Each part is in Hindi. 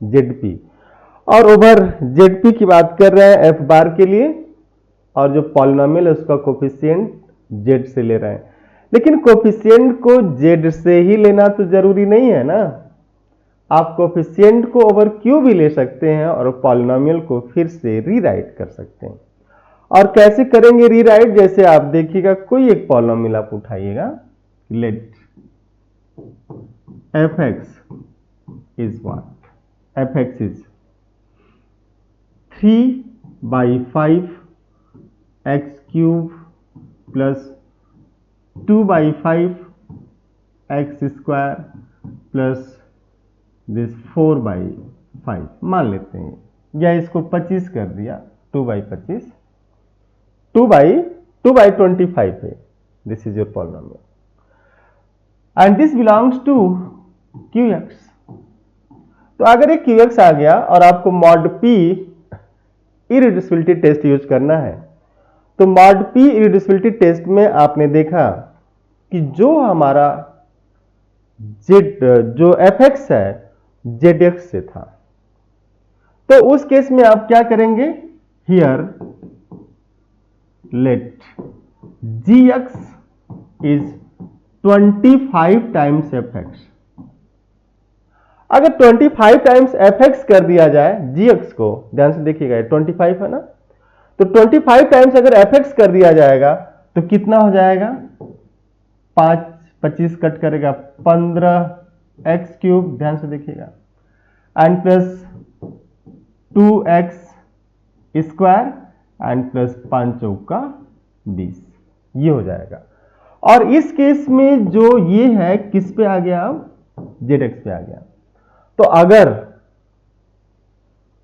ZP, और ओवर ZP की बात कर रहे हैं F बार के लिए, और जो पॉलिनोमियल है उसका कोफिशिएंट Z से ले रहे हैं। लेकिन कोफिशिएंट को Z से ही लेना तो जरूरी नहीं है ना, आप कोफिशिएंट को ओवर Q भी ले सकते हैं और पॉलिनोमियल को फिर से रीराइट कर सकते हैं। और कैसे करेंगे रीराइट, जैसे आप देखिएगा कोई एक पॉलिनोमियल आप उठाइएगा, let fx is what, fx is 3/5 x cube plus 2/5 x square plus this 4/5 मान लेते हैं, या इसको 25 कर दिया, 2/25, 2/25 है, this is your polynomial and this belongs to QX। तो अगर एक QX आ गया और आपको mod P irreducibility test use करना है, तो मॉड P इरिड्यूसिबिलिटी टेस्ट में आपने देखा कि जो हमारा जो fx है ZX से था, तो उस केस में आप क्या करेंगे, here let GX is 25 times fx। अगर 25 टाइम्स fx कर दिया जाए gx को, ध्यान से देखिएगा 25 है ना, तो 25 टाइम्स अगर fx कर दिया जाएगा तो कितना हो जाएगा, 5 25 कट करेगा 15x क्यूब, ध्यान से देखिएगा, and plus 2x square and plus 5 चौका 20, ये हो जाएगा। और इस केस में जो ये है किस पे आ गया, अब ZX पे आ गया। तो अगर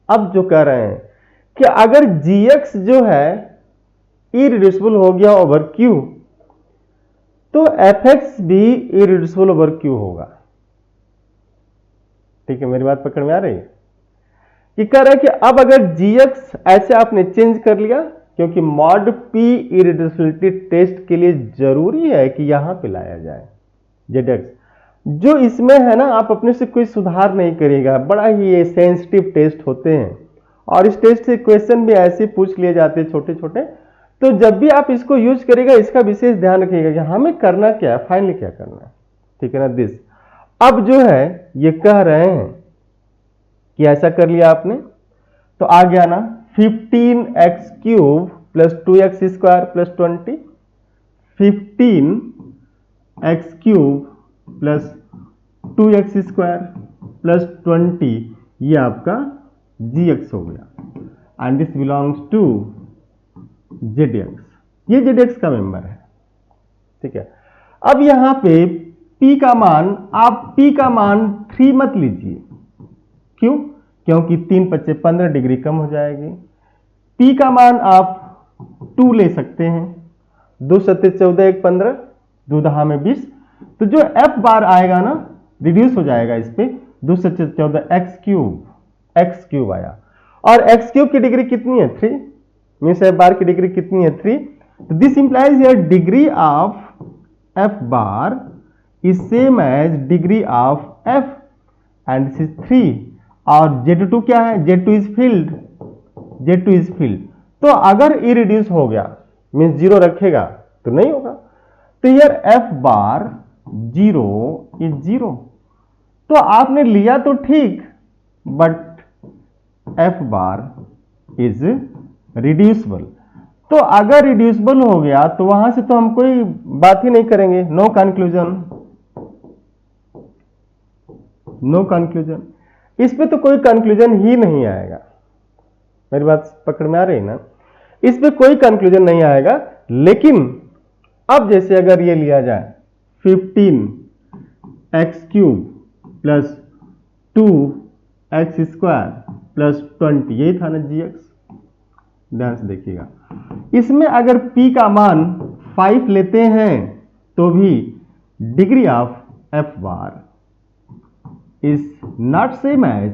अब जो कह रहे हैं कि अगर GX जो है इरिड्यूसिबल हो गया ओवर Q, तो fx भी इरिड्यूसिबल ओवर Q होगा। ठीक है, मेरी बात पकड़ में आ रही है? कि कह रहा है कि अब अगर GX ऐसे आपने चेंज कर लिया, क्योंकि मॉड P इरिड्यूसिबिलिटी टेस्ट के लिए जरूरी है कि यहां पे लाया जाए ZX। जो इसमें है ना, आप अपने से कोई सुधार नहीं करिएगा, बड़ा ही ये सेंसिटिव टेस्ट होते हैं और इस टेस्ट से क्वेश्चन भी ऐसे पूछ लिए जाते हैं छोटे छोटे। तो जब भी आप इसको यूज करिएगा इसका विशेष ध्यान रखिएगा कि हमें करना क्या है, फाइनली क्या करना है, ठीक है ना। दिस अब जो है ये कह रहे हैं कि ऐसा कर लिया आपने, तो आ गया ना 15x cube plus 2x square plus 20, 15x cube plus 2x square plus 20, ये आपका GX हो गया and this belongs to ZX, ये ZX का मेंबर है, ठीक है। अब यहां पे P का मान, आप P का मान 3 मत लीजिए, क्यों, क्योंकि 3 × 5 = 15 डिग्री कम हो जाएगी। P का मान आप 2 ले सकते हैं, 2 × 7 = 14, 1 = 15, 2 दहा में 20, तो जो F बार आएगा ना रिड्यूस हो जाएगा इस पे, 2 × 7 = 14, x क्यूब आया, और x क्यूब की डिग्री कितनी है, 3, मीन्स F बार की डिग्री कितनी है, 3। तो this implies your degree of F bar is same as degree of F and this is 3, और Z2 क्या है, Z2 is field, Z2 is field. तो अगर इरिड्यूस हो गया मीन्स 0 रखेगा तो नहीं होगा, तो यार F बार 0 इज 0। तो आपने लिया तो ठीक, but F bar is reducible. तो अगर रिड्यूसिबल हो गया तो वहां से तो हम कोई बात ही नहीं करेंगे, नो कंक्लूजन, नो कंक्लूजन, इस पे तो कोई कंक्लूजन ही नहीं आएगा। मेरी बात पकड़ में आ रही है ना, इस पे कोई कंक्लूजन नहीं आएगा। लेकिन अब जैसे अगर ये लिया जाए 15x cube plus 2x square plus 20, यही था ना GX, ध्यान से देखिएगा। इसमें अगर P का मान 5 लेते हैं तो भी degree of F bar is not same as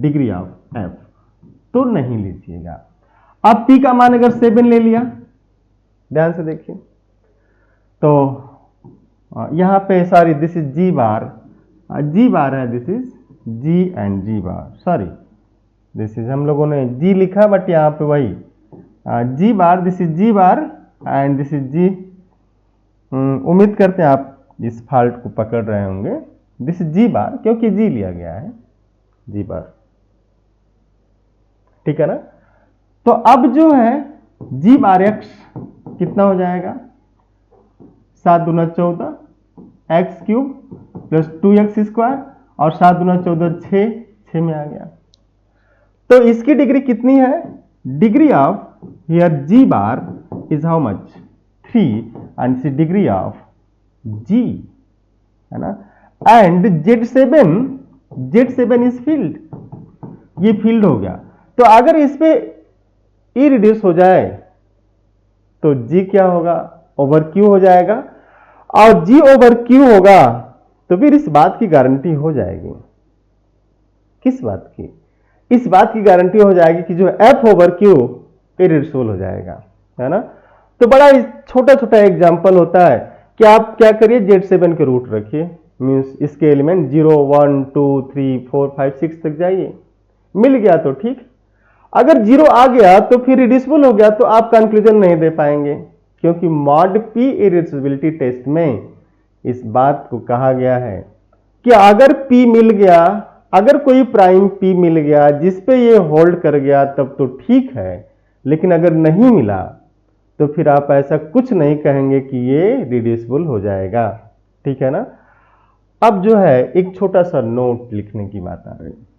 degree of F, तो नहीं लीजिएगा। अब P का मान अगर 7 ले लिया, ध्यान से देखिए, तो यहां पे sorry this is G bar है, this is G and G bar, sorry this is, हम लोगों ने जी लिखा बट यहाँ पे वही G bar, this is G bar and this is G. उम्मीद करते हैं आप इस फॉल्ट को पकड़ रहे होंगे। दिस इज जी बार क्योंकि जी लिया गया है, जी बार, ठीक है ना। तो अब जो है जी बार एक्स कितना हो जाएगा, 7 दूना 14 एक्स क्यूब प्लस 2x² और 7 दूना 14 6 में आ गया। तो इसकी डिग्री कितनी है, degree of here G bar is how much 3 and see degree of G, है ना। एंड Z7 इज फील्ड, ये फील्ड हो गया। तो अगर इस पे ई रिड्यूस हो जाए तो जी क्या होगा, ओवर क्यू हो जाएगा, और जी ओवर क्यू होगा तो फिर इस बात की गारंटी हो जाएगी, किस बात की, इस बात की गारंटी हो जाएगी कि जो एफ ओवर क्यू इरिड्यूसिबल हो जाएगा, है ना। तो बड़ा छोटा छोटा एग्जांपल होता है कि आप क्या करिए, Z7 के रूट रखिए, मीन्स इसके एलिमेंट 0 1 2 3 4 5 6 तक जाइए, मिल गया तो ठीक, अगर 0 आ गया तो फिर रिड्यूसिबल हो गया तो आप कंक्लूजन नहीं दे पाएंगे, क्योंकि मॉड पी इरिड्यूसिबिलिटी टेस्ट में इस बात को कहा गया है कि अगर P मिल गया, अगर कोई प्राइम P मिल गया जिस पे ये होल्ड कर गया तब तो ठीक है, लेकिन अगर नहीं मिला तो फिर आप ऐसा कुछ नहीं कहेंगे कि ये रिड्यूसिबल हो जाएगा, ठीक है ना। अब जो है एक छोटा सा नोट लिखने की बात आ रही है।